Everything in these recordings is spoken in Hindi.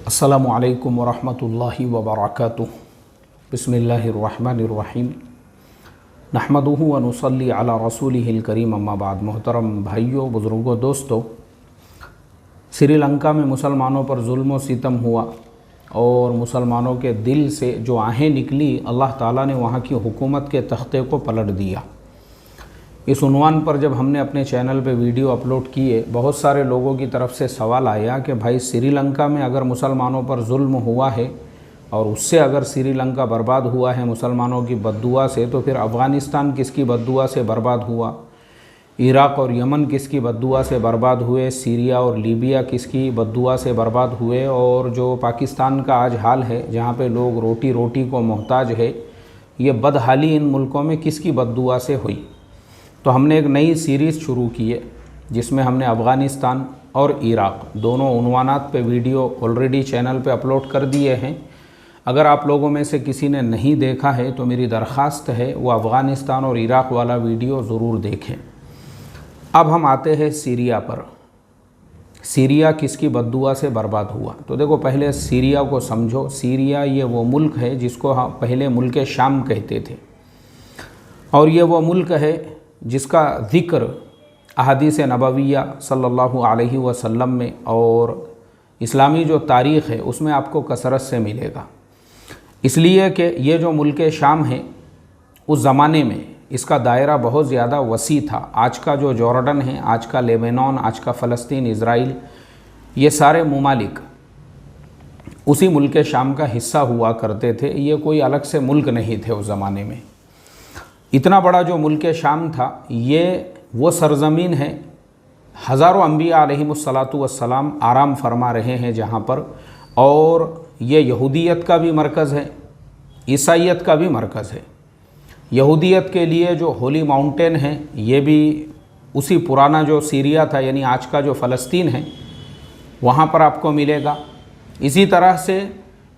अस्सलामु अलैकुम वरहमतुल्लाहि वबरकातुह। बिस्मिल्लाहिर्रहमानिर्रहीम। नहमदुहु व नुसल्ली अला रसूलिहिल करीम, अम्मा बाद। मोहतरम भाइयों, बुज़ुर्गों, दोस्तों, श्रीलंका में मुसलमानों पर जुल्म व सितम हुआ और मुसलमानों के दिल से जो आहें निकली, अल्लाह ताला ने वहाँ की हुकूमत के तख्ते को पलट दिया। इस उन्वान पर जब हमने अपने चैनल पे वीडियो अपलोड किए, बहुत सारे लोगों की तरफ से सवाल आया कि भाई श्रीलंका में अगर मुसलमानों पर जुल्म हुआ है और उससे अगर श्रीलंका बर्बाद हुआ है मुसलमानों की बद्दुआ से, तो फिर अफ़गानिस्तान किसकी बद्दुआ से बर्बाद हुआ, इराक़ और यमन किसकी बद्दुआ से बर्बाद हुए, सीरिया और लीबिया किसकी बद्दुआ से बर्बाद हुए, और जो पाकिस्तान का आज हाल है जहाँ पे लोग रोटी रोटी को मोहताज है, ये बदहाली इन मुल्कों में किसकी बद्दुआ से हुई। तो हमने एक नई सीरीज़ शुरू की है जिसमें हमने अफ़गानिस्तान और इराक़ दोनों उन्वानात पे वीडियो ऑलरेडी चैनल पे अपलोड कर दिए हैं। अगर आप लोगों में से किसी ने नहीं देखा है तो मेरी दरख्वास्त है वो अफ़गानिस्तान और इराक़ वाला वीडियो ज़रूर देखें। अब हम आते हैं सीरिया पर। सीरिया किसकी बद्दुआ से बर्बाद हुआ। तो देखो, पहले सीरिया को समझो। सीरिया ये वो मुल्क है जिसको हम पहले मुल्क शाम कहते थे, और ये वो मुल्क है जिसका ज़िक्र अहादीस नबविया सल्लल्लाहु अलैहि वसल्लम में और इस्लामी जो तारीख़ है उसमें आपको कसरत से मिलेगा। इसलिए कि ये जो मुल्क शाम है उस ज़माने में इसका दायरा बहुत ज़्यादा वसी था। आज का जो जॉर्डन है, आज का लेबनान, आज का फ़लस्तीन, इज़राइल, ये सारे ममालिक उसी मुल्क शाम का हिस्सा हुआ करते थे। ये कोई अलग से मुल्क नहीं थे उस ज़माने में। इतना बड़ा जो मुल्क शाम था, ये वो सरज़मीन है हज़ारों अम्बिया अलैहिमुस्सलातु वस्सलाम आराम फरमा रहे हैं जहाँ पर, और ये यहूदियत का भी मरकज़ है, ईसाइयत का भी मरकज़ है। यहूदियत के लिए जो होली माउंटेन है ये भी उसी पुराना जो सीरिया था, यानी आज का जो फ़लस्तीन है, वहाँ पर आपको मिलेगा। इसी तरह से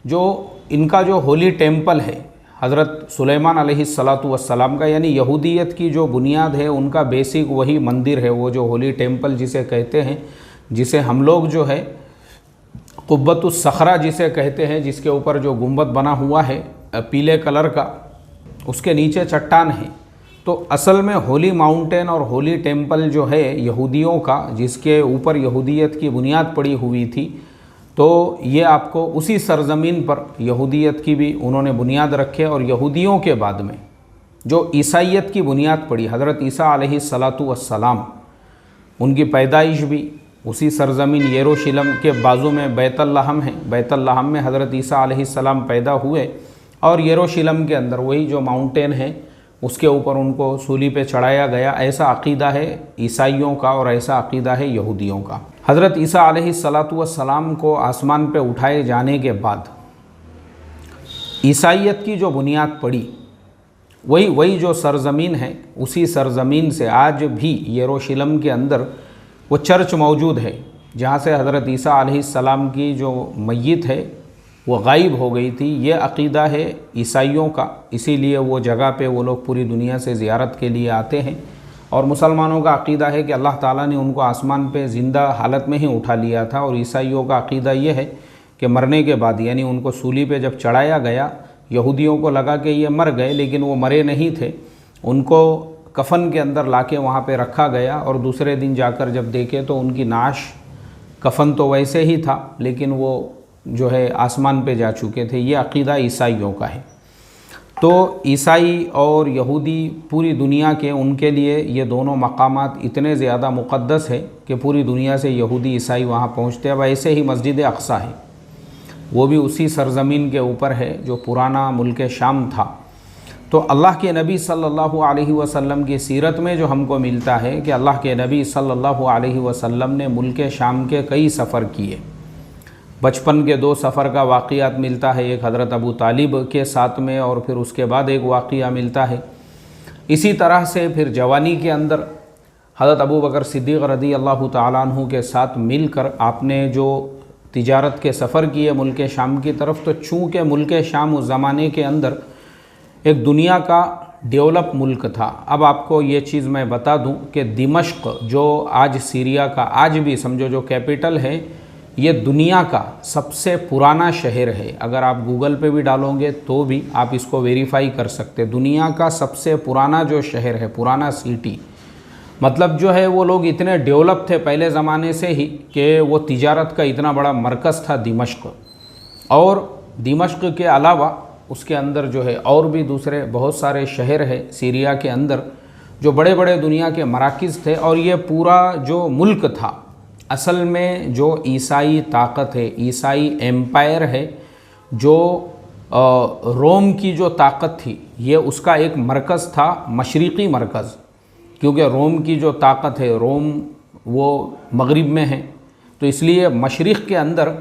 जो इनका जो होली टेम्पल है हज़रत सुलेमान अलैहिस्सलातु वस्सलाम का, यानी यहूदियत की जो बुनियाद है उनका बेसिक वही मंदिर है, वो जो होली टेम्पल जिसे कहते हैं, जिसे हम लोग जो है कुब्बतुस सखरा जिसे कहते हैं, जिसके ऊपर जो गुंबद बना हुआ है पीले कलर का, उसके नीचे चट्टान है। तो असल में होली माउंटेन और होली टेम्पल जो है यहूदियों का, जिसके ऊपर यहूदियत की बुनियाद पड़ी हुई थी, तो ये आपको उसी सरज़मीन पर यहूदियत की भी उन्होंने बुनियाद रखे। और यहूदियों के बाद में जो ईसाइयत की बुनियाद पड़ी, हज़रत ईसा अलैहिस्सलातु वस्सलाम, उनकी पैदाइश भी उसी सरज़मीन यरूशलेम के बाजू में बैतुल्लहम है। बैतुल्लहम में हज़रत ईसा अलैहिस्सलाम पैदा हुए और यरूशलेम के अंदर वही जो माउंटेन है उसके ऊपर उनको सूली पे चढ़ाया गया। ऐसा अक़ीदा है ईसाइयों का और ऐसा अक़ीदा है यहूदियों का। हज़रत ईसा अलैहिस्सलातु वस्सलाम को आसमान पे उठाए जाने के बाद ईसाइयत की जो बुनियाद पड़ी, वही जो सरज़मीन है, उसी सरज़मीन से आज भी यरूशलेम के अंदर वो चर्च मौजूद है जहाँ से हज़रत ईसा अलैहिस्सलाम की जो मय्यत है वो गायब हो गई थी। ये अक़ीदा है ईसाइयों का, इसीलिए वो जगह पे वो लोग पूरी दुनिया से ज़ियारत के लिए आते हैं। और मुसलमानों का अक़ीदा है कि अल्लाह ताला ने उनको आसमान पे ज़िंदा हालत में ही उठा लिया था। और ईसाइयों का अक़ीदा ये है कि मरने के बाद, यानी उनको सूली पे जब चढ़ाया गया, यहूदियों को लगा कि ये मर गए, लेकिन वो मरे नहीं थे। उनको कफ़न के अंदर लाके वहाँ पे रखा गया और दूसरे दिन जाकर जब देखे तो उनकी नाश, कफ़न तो वैसे ही था लेकिन वो जो है आसमान पे जा चुके थे। ये अक़ीदा ईसाइयों का है। तो ईसाई और यहूदी पूरी दुनिया के, उनके लिए ये दोनों मकामात इतने ज़्यादा मुक़द्दस है कि पूरी दुनिया से यहूदी ईसाई वहाँ पहुँचते हैं। अब ऐसे ही मस्जिद अक़सा है, वो भी उसी सरज़मीन के ऊपर है जो पुराना मुल्क शाम था। तो अल्लाह के नबी सल्लल्लाहु अलैहि वसल्लम की सीरत में जो हमको मिलता है कि अल्लाह के नबी सल्लल्लाहु अलैहि वसल्लम ने मुल्क शाम के कई सफ़र किए। बचपन के 2 सफ़र का वाक़ियात मिलता है, एक हज़रत अबू तालिब के साथ में और फिर उसके बाद एक वाक़िया मिलता है। इसी तरह से फिर जवानी के अंदर हज़रत अबू बकर सिद्दीक़ रज़ी अल्लाह तआला अन्हु के साथ मिलकर आपने जो तिजारत के सफ़र किए मुल्क शाम की तरफ। तो चूँकि मुल्क शाम उस ज़माने के अंदर एक दुनिया का डेवलप मुल्क था। अब आपको ये चीज़ मैं बता दूं कि दिमश्क जो आज सीरिया का, आज भी समझो जो कैपिटल है, ये दुनिया का सबसे पुराना शहर है। अगर आप गूगल पे भी डालोगे तो भी आप इसको वेरीफाई कर सकते हैं। दुनिया का सबसे पुराना जो शहर है, पुराना सिटी, मतलब जो है वो लोग इतने डेवलप थे पहले ज़माने से ही कि वो तिजारत का इतना बड़ा मरकज़ था दिमश्क। और दिमश्क के अलावा उसके अंदर जो है और भी दूसरे बहुत सारे शहर है सीरिया के अंदर, जो बड़े बड़े दुनिया के मराकिज़ थे। और ये पूरा जो मुल्क था, असल में जो ईसाई ताकत है, ईसाई एम्पायर है, जो रोम की जो ताकत थी, ये उसका एक मरकज़ था, मशरिक़ी मरकज़। क्योंकि रोम की जो ताकत है, रोम वो मगरिब में है, तो इसलिए मशरिक़ के अंदर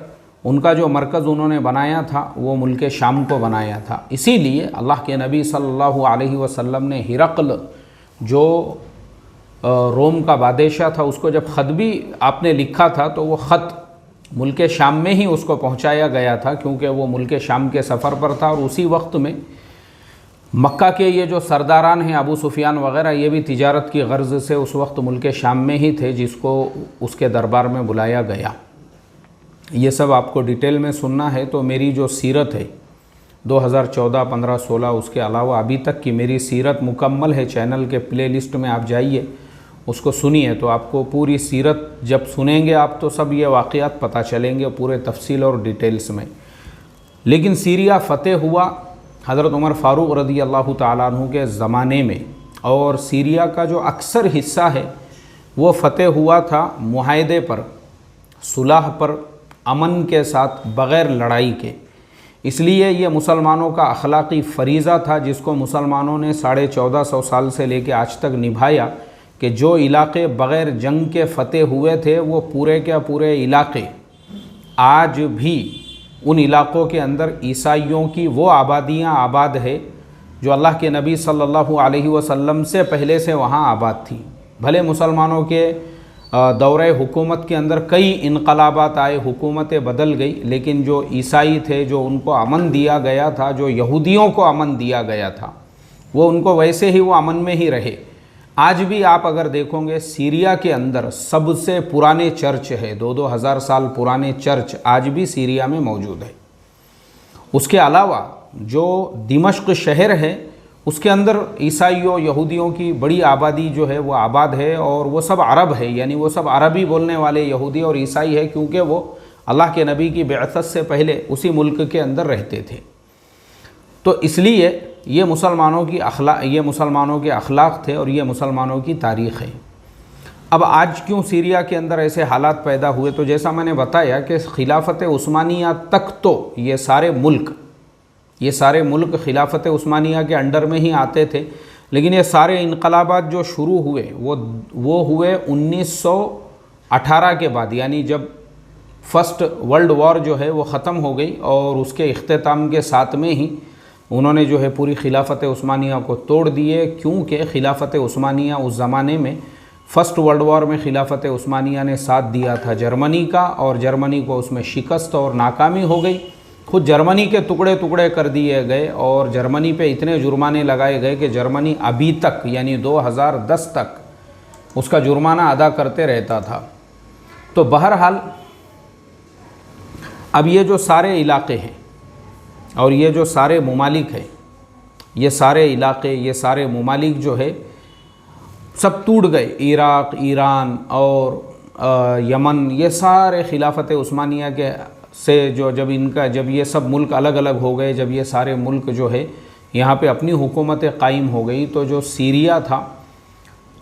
उनका जो मरकज़ उन्होंने बनाया था वो मुल्क शाम को बनाया था। इसीलिए अल्लाह के नबी सल्लल्लाहु अलैहि वसल्लम ने हिरक़ल जो रोम का बादशाह था, उसको जब ख़त भी आपने लिखा था तो वो ख़त मुल्क शाम में ही उसको पहुंचाया गया था, क्योंकि वो मुल्क शाम के सफ़र पर था। और उसी वक्त में मक्का के ये जो सरदारान हैं, अबू सुफियान वग़ैरह, ये भी तिजारत की गर्ज़ से उस वक्त मुल्क शाम में ही थे, जिसको उसके दरबार में बुलाया गया। ये सब आपको डिटेल में सुनना है तो मेरी जो सीरत है 2014, 15, 16, उसके अलावा अभी तक की मेरी सीरत मुकम्मल है। चैनल के प्ले लिस्ट में आप जाइए, उसको सुनिए, तो आपको पूरी सीरत जब सुनेंगे आप तो सब ये वाक़यात पता चलेंगे पूरे तफसील और डिटेल्स में। लेकिन सीरिया फ़तेह हुआ हज़रत उमर फ़ारूक रज़ी अल्लाह ताला अन्हु के ज़माने में, और सीरिया का जो अक्सर हिस्सा है वो फ़तेह हुआ था मुआहदे पर, सुलह पर, अमन के साथ, बग़ैर लड़ाई के। इसलिए ये मुसलमानों का अखलाक़ी फ़रीज़ा था, जिसको मुसलमानों ने 1450 साल से लेकर आज तक निभाया, कि जो इलाक़े बग़ैर जंग के फ़तेह हुए थे वो पूरे के पूरे इलाक़े आज भी उन इलाक़ों के अंदर ईसाइयों की वो आबादियाँ आबाद है जो अल्लाह के नबी सल्लल्लाहु अलैहि वसल्लम से पहले से वहाँ आबाद थी। भले मुसलमानों के दौरे हुकूमत के अंदर कई इनकलाबात आए, हुकूमतें बदल गई, लेकिन जो ईसाई थे, जो उनको अमन दिया गया था, जो यहूदियों को अमन दिया गया था, वो उनको वैसे ही वो अमन में ही रहे। आज भी आप अगर देखोगे सीरिया के अंदर सबसे पुराने चर्च है, 2-2 हज़ार साल पुराने चर्च आज भी सीरिया में मौजूद है। उसके अलावा जो दिमश्क शहर है उसके अंदर ईसाइयों, यहूदियों की बड़ी आबादी जो है वो आबाद है, और वो सब अरब है, यानी वो सब अरबी बोलने वाले यहूदी और ईसाई है, क्योंकि वो अल्लाह के नबी की बिअसत से पहले उसी मुल्क के अंदर रहते थे। तो इसलिए ये मुसलमानों के अखलाक थे और ये मुसलमानों की तारीख़ है। अब आज क्यों सीरिया के अंदर ऐसे हालात पैदा हुए, तो जैसा मैंने बताया कि खिलाफत उस्मानिया तक तो ये सारे मुल्क खिलाफत उस्मानिया के अंडर में ही आते थे। लेकिन ये सारे इनकलाबात जो शुरू हुए वो हुए 1918 के बाद, यानी जब फर्स्ट वर्ल्ड वॉर जो है वो ख़त्म हो गई, और उसके इख्तिताम के साथ में ही उन्होंने जो है पूरी खिलाफत उस्मानिया को तोड़ दिए। क्योंकि खिलाफत उस्मानिया उस ज़माने में फ़र्स्ट वर्ल्ड वॉर में खिलाफत उस्मानिया ने साथ दिया था जर्मनी का, और जर्मनी को उसमें शिकस्त और नाकामी हो गई। खुद जर्मनी के टुकड़े टुकड़े कर दिए गए, और जर्मनी पे इतने जुर्माने लगाए गए कि जर्मनी अभी तक, यानी 2010 तक उसका जुर्माना अदा करते रहता था। तो बहरहाल अब ये जो सारे इलाक़े हैं और ये जो सारे ममालिक हैं, ये सारे इलाक़े, ये सारे ममालिक जो है सब टूट गए। इराक़, ईरान और यमन, ये सारे खिलाफत उस्मानिया के से जब ये सब मुल्क अलग अलग हो गए, जब ये सारे मुल्क जो है यहाँ पे अपनी हुकूमतें कायम हो गई, तो जो सीरिया था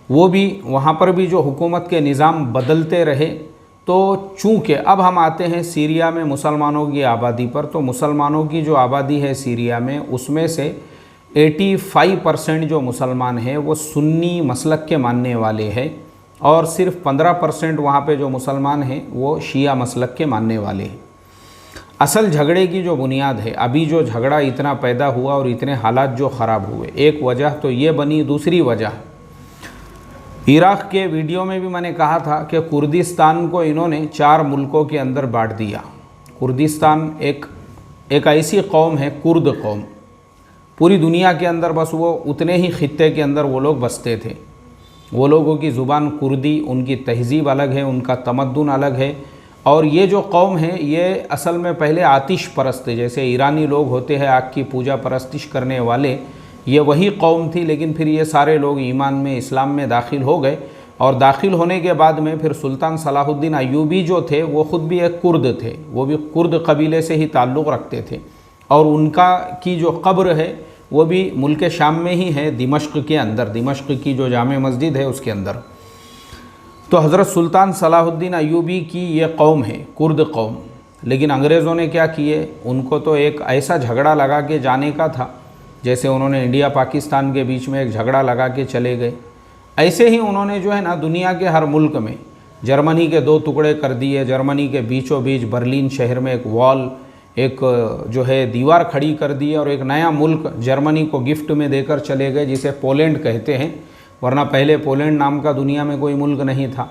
वो भी, वहाँ पर भी जो हुकूमत के निज़ाम बदलते रहे। तो चूँकि अब हम आते हैं सीरिया में मुसलमानों की आबादी पर, तो मुसलमानों की जो आबादी है सीरिया में, उसमें से 85% जो मुसलमान हैं वो सुन्नी मसलक के मानने वाले हैं, और सिर्फ 15% वहाँ पे जो मुसलमान हैं वो शिया मसलक के मानने वाले हैं। असल झगड़े की जो बुनियाद है, अभी जो झगड़ा इतना पैदा हुआ और इतने हालात जो ख़राब हुए, एक वजह तो ये बनी। दूसरी वजह, इराक़ के वीडियो में भी मैंने कहा था कि कुर्दिस्तान को इन्होंने 4 मुल्कों के अंदर बांट दिया। कुर्दिस्तान एक ऐसी कौम है, कुर्द कौम, पूरी दुनिया के अंदर बस वो उतने ही खित्ते के अंदर वो लोग बसते थे। वो लोगों की ज़ुबान कुर्दी, उनकी तहज़ीब अलग है, उनका तमद्दुन अलग है, और ये जो कौम है ये असल में पहले आतिश परस्त थे, जैसे ईरानी लोग होते हैं आग की पूजा परस्तिश करने वाले, ये वही कौम थी। लेकिन फिर ये सारे लोग ईमान में, इस्लाम में दाखिल हो गए, और दाखिल होने के बाद में फिर सुल्तान सलाहुद्दीन अय्यूबी जो थे वो ख़ुद भी एक कुर्द थे, वो भी कुर्द कबीले से ही ताल्लुक़ रखते थे, और उनका की जो कब्र है वो भी मुल्क शाम में ही है, दिमश्क के अंदर, दिमश्क की जो जामे मस्जिद है उसके अंदर। तो हज़रत सुल्तान सलाहुद्दीन अय्यूबी की ये कौम है, कुर्द कौम। लेकिन अंग्रेज़ों ने क्या किए, उनको तो एक ऐसा झगड़ा लगा के जाने का था, जैसे उन्होंने इंडिया पाकिस्तान के बीच में एक झगड़ा लगा के चले गए, ऐसे ही उन्होंने जो है ना दुनिया के हर मुल्क में जर्मनी के 2 टुकड़े कर दिए। जर्मनी के बीचों बीच बर्लिन शहर में एक वॉल, एक जो है दीवार खड़ी कर दी, और एक नया मुल्क जर्मनी को गिफ्ट में देकर चले गए, जिसे पोलैंड कहते हैं, वरना पहले पोलैंड नाम का दुनिया में कोई मुल्क नहीं था।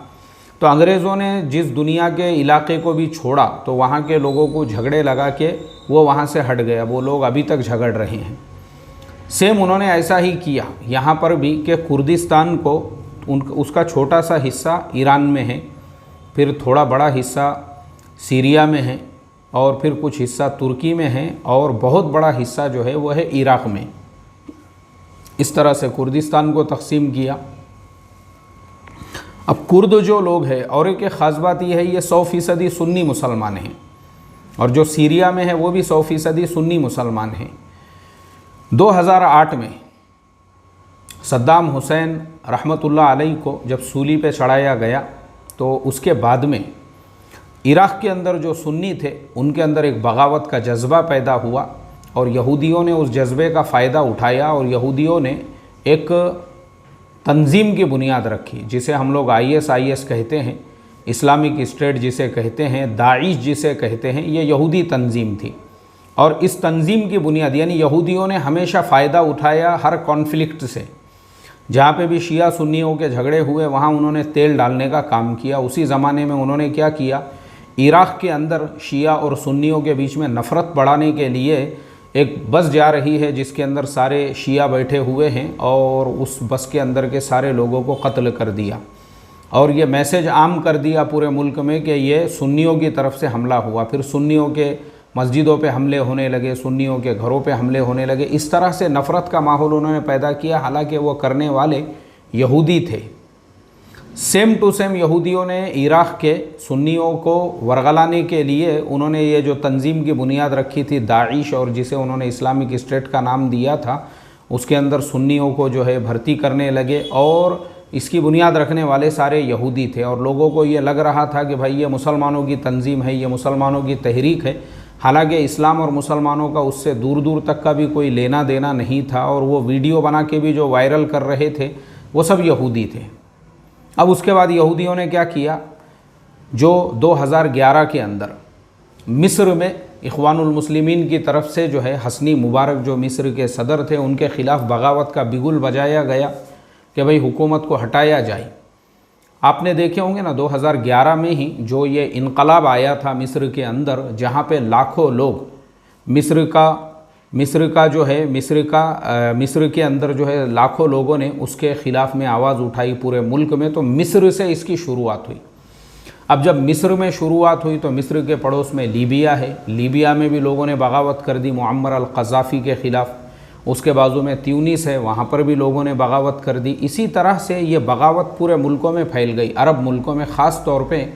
तो अंग्रेज़ों ने जिस दुनिया के इलाके को भी छोड़ा तो वहाँ के लोगों को झगड़े लगा के वो वहाँ से हट गया, वो लोग अभी तक झगड़ रहे हैं। सेम उन्होंने ऐसा ही किया यहाँ पर भी कि कुर्दिस्तान को उसका छोटा सा हिस्सा ईरान में है, फिर थोड़ा बड़ा हिस्सा सीरिया में है, और फिर कुछ हिस्सा तुर्की में है, और बहुत बड़ा हिस्सा जो है वो है इराक़ में। इस तरह से कुर्दिस्तान को तकसीम किया। अब कुर्द जो लोग हैं, और एक ख़ास बात यह है, ये 100% सुन्नी मुसलमान हैं, और जो सीरिया में है वो भी 100% सुन्नी मुसलमान हैं। 2008 में सद्दाम हुसैन रहमतुल्लाह अलैह को जब सूली पे चढ़ाया गया, तो उसके बाद में इराक़ के अंदर जो सुन्नी थे उनके अंदर एक बगावत का जज्बा पैदा हुआ, और यहूदियों ने उस जज्बे का फ़ायदा उठाया, और यहूदियों ने एक तंजीम की बुनियाद रखी, जिसे हम लोग IS कहते हैं, इस्लामिक स्टेट जिसे कहते हैं, दाइश जिसे कहते हैं, ये यहूदी तंजीम थी। और इस तंजीम की बुनियाद, यानी यहूदियों ने हमेशा फ़ायदा उठाया हर कॉन्फ्लिक्ट से, जहाँ पे भी शिया सुन्नियों के झगड़े हुए वहाँ उन्होंने तेल डालने का काम किया। उसी ज़माने में उन्होंने क्या किया, इराक़ के अंदर शिया और सुन्नियों के बीच में नफ़रत बढ़ाने के लिए एक बस जा रही है जिसके अंदर सारे शिया बैठे हुए हैं, और उस बस के अंदर के सारे लोगों को कत्ल कर दिया, और ये मैसेज आम कर दिया पूरे मुल्क में कि ये सुन्नियों की तरफ से हमला हुआ। फिर सुन्नियों के मस्जिदों पे हमले होने लगे, सुन्नियों के घरों पे हमले होने लगे। इस तरह से नफ़रत का माहौल उन्होंने पैदा किया, हालांकि वो करने वाले यहूदी थे। सेम टू सेम यहूदियों ने इराक़ के सुन्नियों को वरगलाने के लिए उन्होंने ये जो तंजीम की बुनियाद रखी थी दाइश, और जिसे उन्होंने इस्लामिक स्टेट का नाम दिया था, उसके अंदर सुन्नियों को जो है भर्ती करने लगे, और इसकी बुनियाद रखने वाले सारे यहूदी थे। और लोगों को ये लग रहा था कि भाई ये मुसलमानों की तंजीम है, ये मुसलमानों की तहरीक है, हालांकि इस्लाम और मुसलमानों का उससे दूर दूर तक का भी कोई लेना देना नहीं था। और वो वीडियो बना के भी जो वायरल कर रहे थे वो सब यहूदी थे। अब उसके बाद यहूदियों ने क्या किया, जो 2011 के अंदर मिस्र में इख्वानुल मुस्लिमीन की तरफ से जो है हस्नी मुबारक जो मिस्र के सदर थे, उनके ख़िलाफ़ बगावत का बिगुल बजाया गया कि भाई हुकूमत को हटाया जाए। आपने देखे होंगे ना 2011 में ही जो ये इनकलाब आया था मिस्र के अंदर, जहाँ पे लाखों लोग मिस्र के अंदर जो है लाखों लोगों ने उसके ख़िलाफ़ में आवाज़ उठाई पूरे मुल्क में। तो मिस्र से इसकी शुरुआत हुई। अब जब मिस्र में शुरुआत हुई तो मिस्र के पड़ोस में लीबिया है, लीबिया में भी लोगों ने बगावत कर दी मुअम्मर अल-क़ज़ाफ़ी के ख़िलाफ़। उसके बाजू में त्यूनिस है, वहाँ पर भी लोगों ने बगावत कर दी। इसी तरह से ये बगावत पूरे मुल्कों में फैल गई, अरब मुल्कों में, ख़ास तौर पे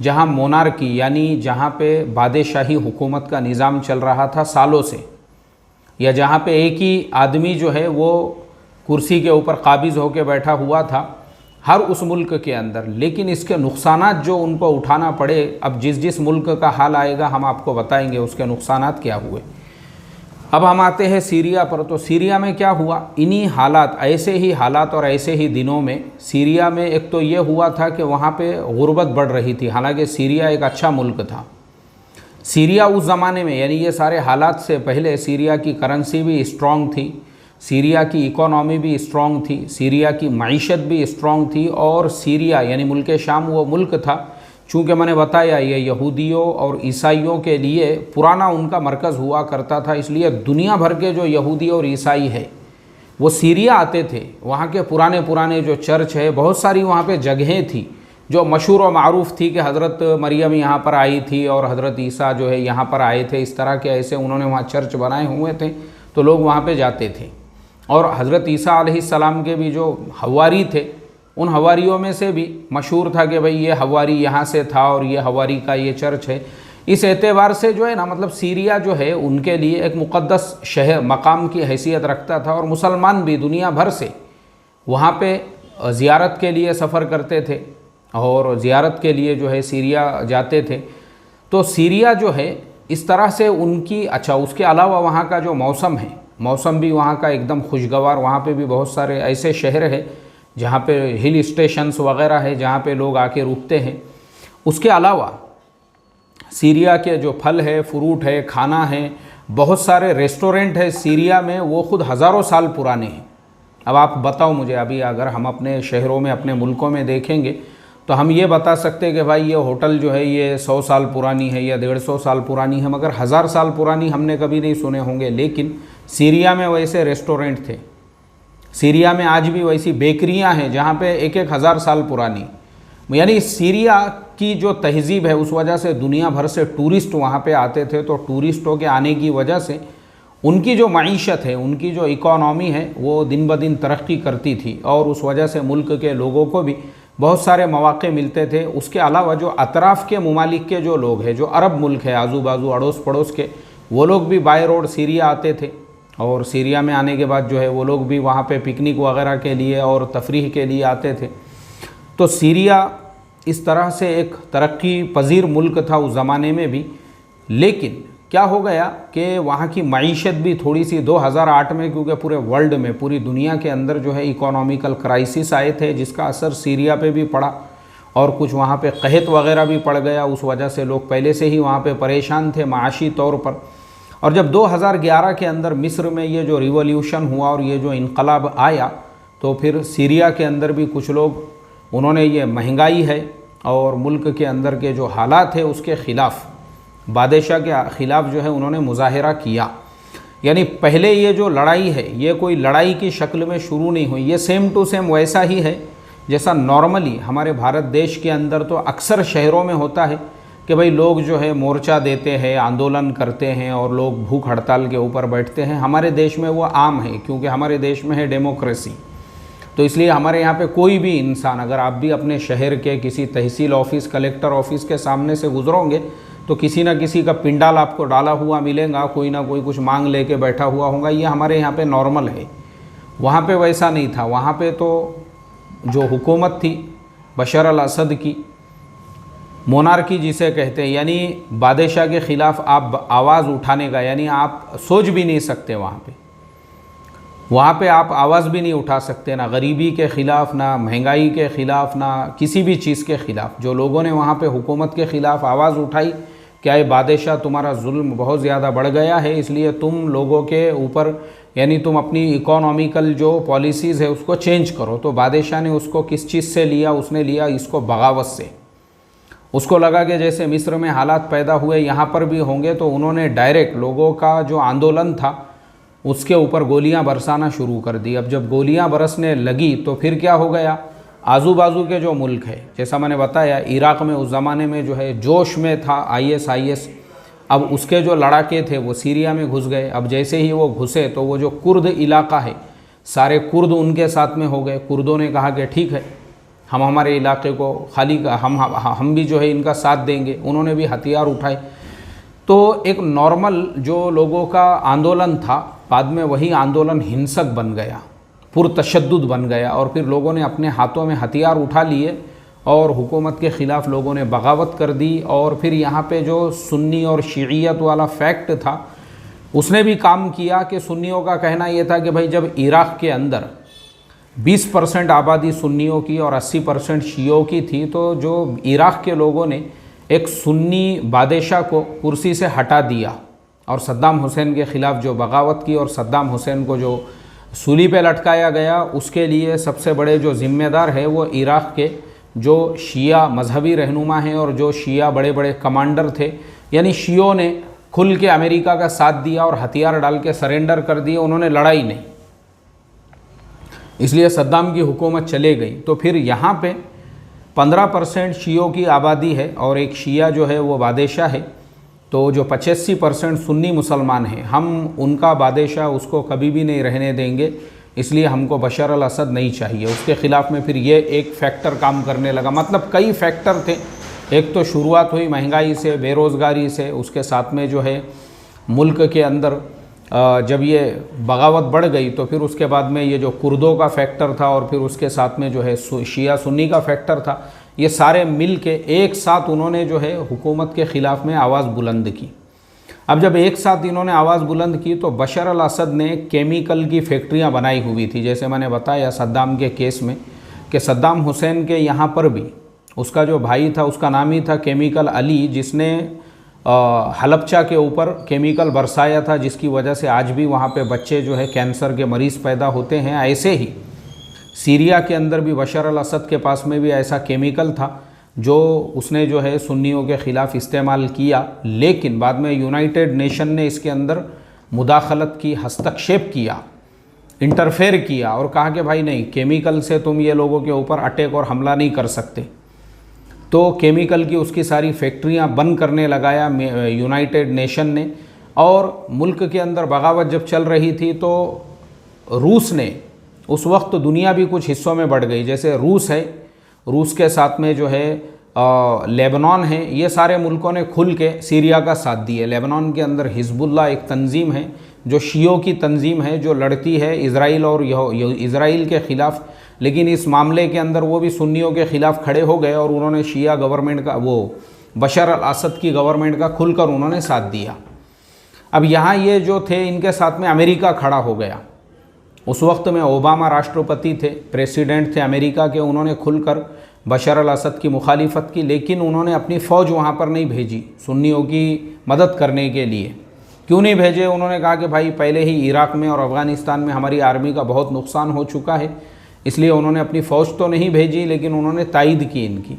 जहाँ मोनार्की यानी जहाँ पे बादशाही हुकूमत का निज़ाम चल रहा था सालों से, या जहाँ पे एक ही आदमी जो है वो कुर्सी के ऊपर काबिज़ होकर बैठा हुआ था हर उस मुल्क के अंदर। लेकिन इसके नुकसानात जो उनको उठाना पड़े, अब जिस जिस मुल्क का हाल आएगा हम आपको बताएंगे उसके नुकसानात क्या हुए। अब हम आते हैं सीरिया पर। तो सीरिया में क्या हुआ, इन्हीं हालात, ऐसे ही हालात और ऐसे ही दिनों में सीरिया में एक तो ये हुआ था कि वहाँ पे गुर्बत बढ़ रही थी। हालांकि सीरिया एक अच्छा मुल्क था। सीरिया उस ज़माने में, यानी ये सारे हालात से पहले, सीरिया की करेंसी भी स्ट्रॉन्ग थी, सीरिया की इकोनॉमी भी स्ट्रॉन्ग थी, सीरिया की मईशत भी स्ट्रॉन्ग थी। और सीरिया यानी मुल्क शाम वो मुल्क था, चूँकि मैंने बताया ये यहूदियों और ईसाइयों के लिए पुराना उनका मरकज़ हुआ करता था, इसलिए दुनिया भर के जो यहूदी और ईसाई है वो सीरिया आते थे। वहाँ के पुराने जो चर्च है, बहुत सारी वहाँ पे जगहें थी जो मशहूर और मारूफ़ थी कि हज़रत मरियम यहाँ पर आई थी और हज़रत ईसा जो है यहाँ पर आए थे, इस तरह के ऐसे उन्होंने वहाँ चर्च बनाए हुए थे, तो लोग वहाँ पे जाते थे। और हज़रत ईसा अलैहिस्सलाम के भी जो हवारी थे, उन हवारियों में से भी मशहूर था कि भाई ये हवारी यहाँ से था और ये हवारी का ये चर्च है। इस एतबार से जो है ना, मतलब सीरिया जो है उनके लिए एक मुक़द्दस शहर मकाम की हैसियत रखता था, और मुसलमान भी दुनिया भर से वहाँ पे ज़ियारत के लिए सफ़र करते थे और ज़ियारत के लिए जो है सीरिया जाते थे। तो सीरिया जो है इस तरह से उनकी, अच्छा उसके अलावा वहाँ का जो मौसम है, मौसम भी वहाँ का एकदम खुशगवार, वहाँ पे भी बहुत सारे ऐसे शहर हैं जहाँ पे हिल स्टेशंस वगैरह है जहाँ पे लोग आके रुकते हैं। उसके अलावा सीरिया के जो फल है, फ्रूट है, खाना है, बहुत सारे रेस्टोरेंट है सीरिया में, वो ख़ुद हज़ारों साल पुराने हैं। अब आप बताओ मुझे, अभी अगर हम अपने शहरों में, अपने मुल्कों में देखेंगे तो हम ये बता सकते हैं कि भाई ये होटल जो है ये 100 साल पुरानी है या 150 साल पुरानी है, मगर 1000 साल पुरानी हमने कभी नहीं सुने होंगे। लेकिन सीरिया में वैसे रेस्टोरेंट थे, सीरिया में आज भी वैसी बेकरियां हैं जहाँ पे 1-1 हज़ार साल पुरानी। यानी सीरिया की जो तहज़ीब है उस वजह से दुनिया भर से टूरिस्ट वहाँ पे आते थे। तो टूरिस्टों के आने की वजह से उनकी जो मईशत है, उनकी जो इकोनॉमी है वो दिन ब दिन तरक्की करती थी, और उस वजह से मुल्क के लोगों को भी बहुत सारे मौक़े मिलते थे। उसके अलावा जो अतराफ़ के ममालिक के जो लोग हैं, जो अरब मुल्क है आजू बाजू अड़ोस पड़ोस के, वो लोग भी बाय रोड सीरिया आते थे। और सीरिया में आने के बाद जो है वो लोग भी वहाँ पे पिकनिक वगैरह के लिए और तफरीह के लिए आते थे। तो सीरिया इस तरह से एक तरक्की पजीर मुल्क था उस ज़माने में भी। लेकिन क्या हो गया कि वहाँ की मईशत भी थोड़ी सी 2008 में, क्योंकि पूरे वर्ल्ड में, पूरी दुनिया के अंदर जो है इकोनॉमिकल क्राइसिस आए थे, जिसका असर सीरिया पे भी पड़ा और कुछ वहाँ पे कहत वगैरह भी पड़ गया। उस वजह से लोग पहले से ही वहाँ पे परेशान थे माशी तौर पर। और जब 2011 के अंदर मिस्र में ये जो रिवॉल्यूशन हुआ और ये जो इनकलाब आया, तो फिर सीरिया के अंदर भी कुछ लोग, उन्होंने ये महंगाई है और मुल्क के अंदर के जो हालात है उसके ख़िलाफ़, बादशाह के ख़िलाफ़ जो है उन्होंने मुजाहिरा किया। यानी पहले ये जो लड़ाई है ये कोई लड़ाई की शक्ल में शुरू नहीं हुई, ये सेम टू सेम वैसा ही है जैसा नॉर्मली हमारे भारत देश के अंदर तो अक्सर शहरों में होता है कि भाई लोग जो है मोर्चा देते हैं, आंदोलन करते हैं और लोग भूख हड़ताल के ऊपर बैठते हैं। हमारे देश में वो आम है, क्योंकि हमारे देश में है डेमोक्रेसी। तो इसलिए हमारे यहाँ पे कोई भी इंसान, अगर आप भी अपने शहर के किसी तहसील ऑफिस, कलेक्टर ऑफिस के सामने से गुजरोगे तो किसी न किसी का पिंडाल आपको डाला हुआ मिलेगा, कोई ना कोई कुछ मांग लेके बैठा हुआ होगा। ये हमारे यहाँ पे नॉर्मल है। वहाँ पे वैसा नहीं था। वहाँ पे तो जो हुकूमत थी बशर अल असद की, मोनार्की जिसे कहते हैं, यानी बादशाह के ख़िलाफ़ आप आवाज़ उठाने का, यानी आप सोच भी नहीं सकते वहाँ पे आप आवाज़ भी नहीं उठा सकते, ना गरीबी के ख़िलाफ़, ना महंगाई के ख़िलाफ़, ना किसी भी चीज़ के ख़िलाफ़। जो लोगों ने वहाँ पे हुकूमत के ख़िलाफ़ आवाज़ उठाई, क्या ये बादशाह तुम्हारा जुल्म बहुत ज़्यादा बढ़ गया है, इसलिए तुम लोगों के ऊपर, यानी तुम अपनी इकोनॉमिकल जो पॉलिसीज़ है उसको चेंज करो। तो बादशाह ने उसको किस चीज़ से लिया? उसने लिया इसको बगावत से। उसको लगा कि जैसे मिस्र में हालात पैदा हुए यहाँ पर भी होंगे, तो उन्होंने डायरेक्ट लोगों का जो आंदोलन था उसके ऊपर गोलियां बरसाना शुरू कर दी। अब जब गोलियां बरसने लगी तो फिर क्या हो गया, आजू बाजू के जो मुल्क है, जैसा मैंने बताया इराक़ में उस ज़माने में जो है जोश में था ISIS, अब उसके जो लड़ाके थे वो सीरिया में घुस गए। अब जैसे ही वो घुसे तो वो जो कुर्द इलाका है, सारे कुर्द उनके साथ में हो गए। कुर्दों ने कहा कि ठीक है, हम हमारे इलाके को खाली, हम भी जो है इनका साथ देंगे। उन्होंने भी हथियार उठाए। तो एक नॉर्मल जो लोगों का आंदोलन था, बाद में वही आंदोलन हिंसक बन गया, पुरतशद्दुद बन गया, और फिर लोगों ने अपने हाथों में हथियार उठा लिए और हुकूमत के ख़िलाफ़ लोगों ने बगावत कर दी। और फिर यहाँ पे जो सुन्नी और शियत वाला फैक्ट था उसने भी काम किया कि सुन्नियों का कहना ये था कि भाई जब इराक़ के अंदर 20% आबादी सुन्नियों की और 80% शियों की थी, तो जो इराक़ के लोगों ने एक सुन्नी बादशाह को कुर्सी से हटा दिया और सद्दाम हुसैन के ख़िलाफ़ जो बगावत की और सद्दाम हुसैन को जो सूली पे लटकाया गया, उसके लिए सबसे बड़े जो ज़िम्मेदार है वो इराक़ के जो शिया मजहबी रहनुमा हैं और जो शिया बड़े बड़े कमांडर थे। यानी शियों ने खुल के अमेरिका का साथ दिया और हथियार डाल के सरेंडर कर दिए, उन्होंने लड़ाई नहीं, इसलिए सद्दाम की हुकूमत चले गई। तो फिर यहाँ पे 15% शियों की आबादी है और एक शिया जो है वो बादशाह है। तो जो 85% सुन्नी मुसलमान हैं, हम उनका बादशाह उसको कभी भी नहीं रहने देंगे, इसलिए हमको बशर अल असद नहीं चाहिए। उसके ख़िलाफ़ में फिर ये एक फैक्टर काम करने लगा, मतलब कई फैक्टर थे। एक तो शुरुआत हुई महंगाई से, बेरोज़गारी से, उसके साथ में जो है मुल्क के अंदर जब ये बगावत बढ़ गई तो फिर उसके बाद में ये जो कुर्दों का फैक्टर था और फिर उसके साथ में जो है शिया सुन्नी का फैक्टर था, ये सारे मिल के एक साथ उन्होंने जो है हुकूमत के ख़िलाफ़ में आवाज़ बुलंद की। अब जब एक साथ इन्होंने आवाज़ बुलंद की तो बशर अल असद ने केमिकल की फैक्ट्रियाँ बनाई हुई थी, जैसे मैंने बताया सद्दाम के केस में कि सद्दाम हुसैन के यहाँ पर भी उसका जो भाई था उसका नाम ही था केमिकल अली, जिसने हलबचा के ऊपर केमिकल बरसाया था, जिसकी वजह से आज भी वहाँ पे बच्चे जो है कैंसर के मरीज़ पैदा होते हैं। ऐसे ही सीरिया के अंदर भी बशर अल असद के पास में भी ऐसा केमिकल था जो उसने जो है सुन्नियों के ख़िलाफ़ इस्तेमाल किया, लेकिन बाद में यूनाइटेड नेशन ने इसके अंदर मुदाखलत की, हस्तक्षेप किया, इंटरफेयर किया और कहा कि भाई नहीं, केमिकल से तुम ये लोगों के ऊपर अटैक और हमला नहीं कर सकते। तो केमिकल की उसकी सारी फैक्ट्रियां बंद करने लगाया यूनाइटेड नेशन ने। और मुल्क के अंदर बगावत जब चल रही थी तो रूस ने, उस वक्त दुनिया भी कुछ हिस्सों में बढ़ गई, जैसे रूस है, रूस के साथ में जो है लेबनान है, ये सारे मुल्कों ने खुल के सीरिया का साथ दिए। लेबनान के अंदर हिजबुल्लाह एक तंजीम है जो शियों की तंजीम है, जो लड़ती है इज़राइल और इज़राइल के ख़िलाफ़, लेकिन इस मामले के अंदर वो भी सुन्नियों के ख़िलाफ़ खड़े हो गए और उन्होंने शिया गवर्नमेंट का, वो बशर अल असद की गवर्नमेंट का खुलकर उन्होंने साथ दिया। अब यहाँ ये जो थे इनके साथ में अमेरिका खड़ा हो गया। उस वक्त में ओबामा राष्ट्रपति थे, प्रेसिडेंट थे अमेरिका के, उन्होंने खुलकर बशर अल असद की मुखालिफत की, लेकिन उन्होंने अपनी फ़ौज वहाँ पर नहीं भेजी सुन्नियों की मदद करने के लिए। क्यों नहीं भेजे? उन्होंने कहा कि भाई पहले ही इराक़ में और अफ़गानिस्तान में हमारी आर्मी का बहुत नुकसान हो चुका है, इसलिए उन्होंने अपनी फ़ौज तो नहीं भेजी, लेकिन उन्होंने तायद की इनकी।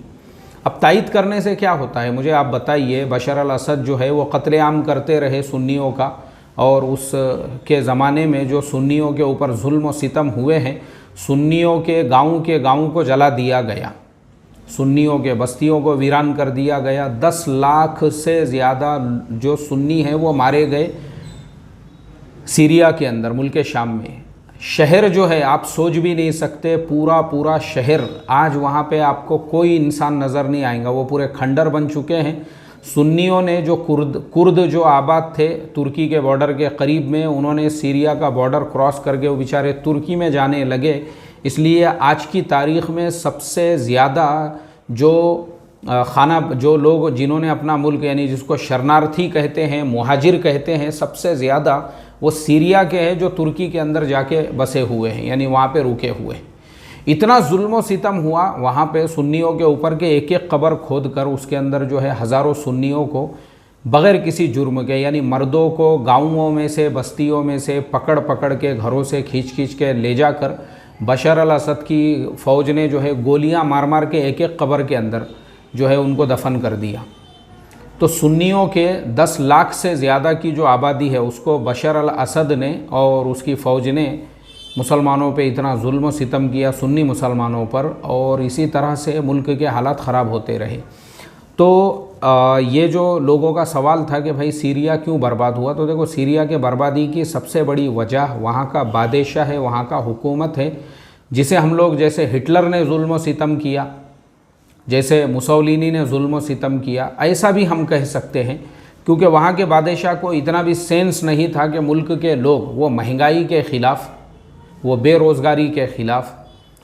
अब तायद करने से क्या होता है, मुझे आप बताइए। बशर अल असद जो है वो कत्लेआम करते रहे सुन्नियों का, और उस के ज़माने में जो सुन्नियों के ऊपर जुल्म और सितम हुए हैं, सुन्नियों के गाँव को जला दिया गया, सुन्नियों के बस्तियों को वीरान कर दिया गया। 10 लाख से ज़्यादा जो सुन्नी हैं वो मारे गए सीरिया के अंदर, मुल्क शाम में। शहर जो है आप सोच भी नहीं सकते, पूरा शहर, आज वहाँ पे आपको कोई इंसान नज़र नहीं आएगा, वो पूरे खंडर बन चुके हैं। सुन्नियों ने जो कुर्द जो आबाद थे तुर्की के बॉर्डर के करीब में, उन्होंने सीरिया का बॉर्डर क्रॉस करके वो बेचारे तुर्की में जाने लगे। इसलिए आज की तारीख़ में सबसे ज़्यादा जो लोग जिन्होंने अपना मुल्क, यानी जिसको शरणार्थी कहते हैं, मुहाजिर कहते हैं, सबसे ज़्यादा वो सीरिया के हैं जो तुर्की के अंदर जाके बसे हुए हैं, यानी वहाँ पे रुके हुए हैं। इतना जुल्म सितम हुआ वहाँ पे सुन्नियों के ऊपर के एक एक कब्र खोद कर उसके अंदर जो है हज़ारों सुन्नियों को बग़ैर किसी जुर्म के, यानी मर्दों को गाँवों में से, बस्तियों में से पकड़ के, घरों से खींच के ले जाकर बशर अल असद की फ़ौज ने जो है गोलियां मार के एक एक कब्र के अंदर जो है उनको दफन कर दिया। तो सुन्नियों के 10 लाख से ज़्यादा की जो आबादी है उसको बशर अल असद ने और उसकी फ़ौज ने मुसलमानों पे इतना जुल्म सितम किया, सुन्नी मुसलमानों पर, और इसी तरह से मुल्क के हालात ख़राब होते रहे। तो ये जो लोगों का सवाल था कि भाई सीरिया क्यों बर्बाद हुआ, तो देखो सीरिया के बर्बादी की सबसे बड़ी वजह वहाँ का बादशाह है, वहाँ का हुकूमत है, जिसे हम लोग, जैसे हिटलर ने जुल्म सितम किया, जैसे मुसोलिनी ने जुल्म सितम किया, ऐसा भी हम कह सकते हैं। क्योंकि वहाँ के बादशाह को इतना भी सेंस नहीं था कि मुल्क के लोग वो महंगाई के ख़िलाफ़, वो बेरोज़गारी के ख़िलाफ़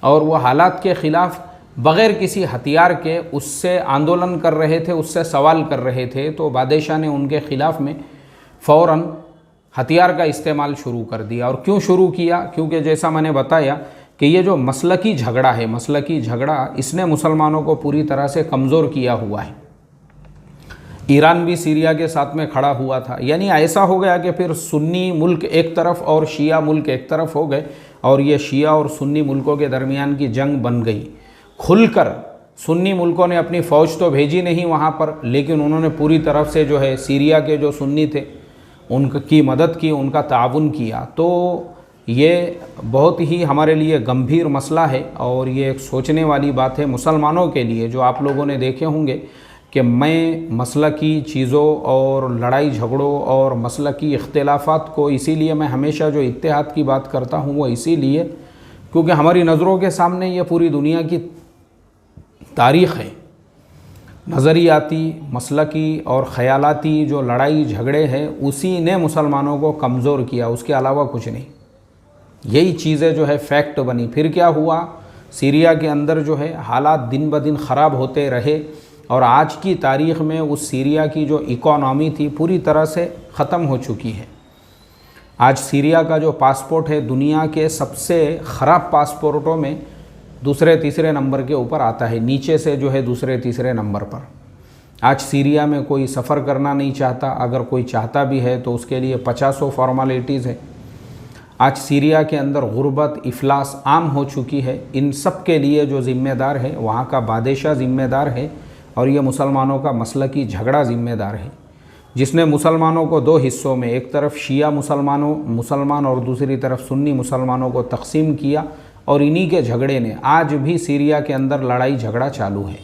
और वो हालात के ख़िलाफ़ बग़ैर किसी हथियार के उससे आंदोलन कर रहे थे, उससे सवाल कर रहे थे। तो बादशाह ने उनके ख़िलाफ़ में फ़ौरन हथियार का इस्तेमाल शुरू कर दिया। और क्यों शुरू किया? क्योंकि जैसा मैंने बताया कि ये जो मसलकी झगड़ा है, मसलकी झगड़ा, इसने मुसलमानों को पूरी तरह से कमज़ोर किया हुआ है। ईरान भी सीरिया के साथ में खड़ा हुआ था, यानी ऐसा हो गया कि फिर सुन्नी मुल्क एक तरफ और शिया मुल्क एक तरफ हो गए, और ये शिया और सुन्नी मुल्कों के दरमियान की जंग बन गई। खुलकर सुन्नी मुल्कों ने अपनी फ़ौज तो भेजी नहीं वहाँ पर, लेकिन उन्होंने पूरी तरफ से जो है सीरिया के जो सुन्नी थे उनकी मदद की, उनका ताउन किया। तो ये बहुत ही हमारे लिए गंभीर मसला है और ये एक सोचने वाली बात है मुसलमानों के लिए। जो आप लोगों ने देखे होंगे कि मैं मसलकी चीज़ों और लड़ाई झगड़ों और मसलकी इख्तिलाफ़ात को, इसीलिए मैं हमेशा जो इत्तेहाद की बात करता हूँ वो इसीलिए क्योंकि हमारी नज़रों के सामने ये पूरी दुनिया की तारीख़ है। नज़रियाती, मसलकी और ख़यालाती जो लड़ाई झगड़े हैं उसी ने मुसलमानों को कमज़ोर किया, उसके अलावा कुछ नहीं। यही चीज़ें जो है फैक्ट बनी। फिर क्या हुआ, सीरिया के अंदर जो है हालात दिन ब दिन ख़राब होते रहे और आज की तारीख़ में उस सीरिया की जो इकोनॉमी थी पूरी तरह से ख़त्म हो चुकी है। आज सीरिया का जो पासपोर्ट है दुनिया के सबसे ख़राब पासपोर्टों में दूसरे तीसरे नंबर के ऊपर आता है, नीचे से जो है दूसरे तीसरे नंबर पर। आज सीरिया में कोई सफ़र करना नहीं चाहता, अगर कोई चाहता भी है तो उसके लिए 50 फॉर्मेलिटीज़ है। आज सीरिया के अंदर गुर्बत, इफ़लास आम हो चुकी है। इन सब के लिए जो ज़िम्मेदार है वहाँ का बादशाह ज़िम्मेदार है और ये मुसलमानों का मसलकी झगड़ा ज़िम्मेदार है, जिसने मुसलमानों को दो हिस्सों में, एक तरफ शिया मुसलमान और दूसरी तरफ सुन्नी मुसलमानों को तकसीम किया। और इन्हीं के झगड़े ने आज भी सीरिया के अंदर लड़ाई झगड़ा चालू है।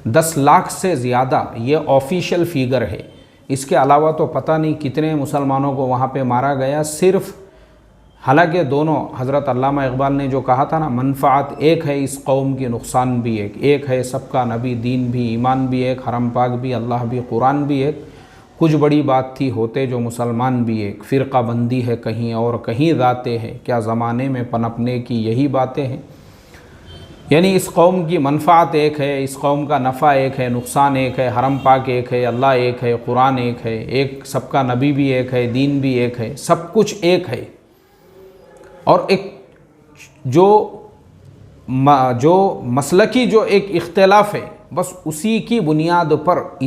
10 लाख से ज़्यादा ये ऑफिशियल फिगर है, इसके अलावा तो पता नहीं कितने मुसलमानों को वहाँ पे मारा गया सिर्फ़। हालांकि दोनों, हज़रत अल्लामा इकबाल ने जो कहा था ना, मनफ़ात एक है इस कौम की, नुकसान भी एक है सबका नबी, दीन भी, ईमान भी एक, हरम पाक भी, अल्लाह भी, कुरान भी एक। कुछ बड़ी बात थी होते जो मुसलमान भी एक, फ़िरक़ा बंदी है कहीं और कहीं ज़ाते हैं, क्या ज़माने में पनपने की यही बातें हैं। यानी इस कौम की मनफ़ात एक है, इस कौम का नफ़ा एक है, नुकसान एक है, हरम पाक एक है, अल्लाह एक है, कुरान एक है, एक सबका नबी भी एक है, दीन भी एक है, सब कुछ एक है। और एक जो मसलकी जो एक इख्तिलाफ़ है, बस उसी की बुनियाद पर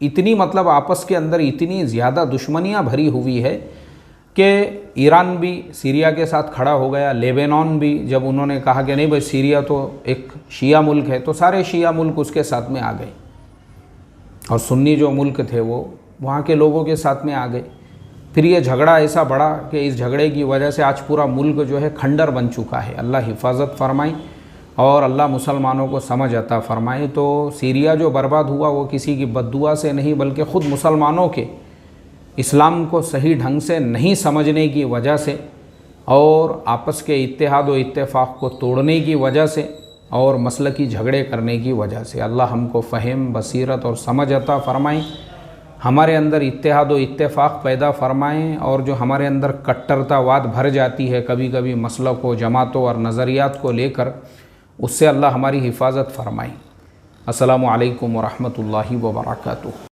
इतनी मतलब आपस के अंदर इतनी ज़्यादा दुश्मनियाँ भरी हुई है कि ईरान भी सीरिया के साथ खड़ा हो गया। लेबनान भी, जब उन्होंने कहा कि नहीं भाई सीरिया तो एक शिया मुल्क है, तो सारे शिया मुल्क उसके साथ में आ गए और सुन्नी जो मुल्क थे वो वहाँ के लोगों के साथ में आ गए। फिर ये झगड़ा ऐसा बढ़ा कि इस झगड़े की वजह से आज पूरा मुल्क जो है खंडर बन चुका है। अल्लाह हिफाजत फरमाए और अल्लाह मुसलमानों को समझ अता फरमाए। तो सीरिया जो बर्बाद हुआ वो किसी की बद्दुआ से नहीं, बल्कि ख़ुद मुसलमानों के इस्लाम को सही ढंग से नहीं समझने की वजह से और आपस के इत्तेहाद व इत्तेफाक को तोड़ने की वजह से और मसलकी झगड़े करने की वजह से। अल्लाह हमको फ़हम, बसीरत और समझ अता फ़रमाएँ, हमारे अंदर इत्तेहाद व इत्तेफाक पैदा फ़रमाएँ और जो हमारे अंदर कट्टरतावाद भर जाती है कभी कभी मसलकों, जमातों और नज़रियात को लेकर, उससे अल्लाह हमारी हिफाजत फ़रमाए। अस्सलामु अलैकुम व रहमतुल्लाहि व बरकातुहू।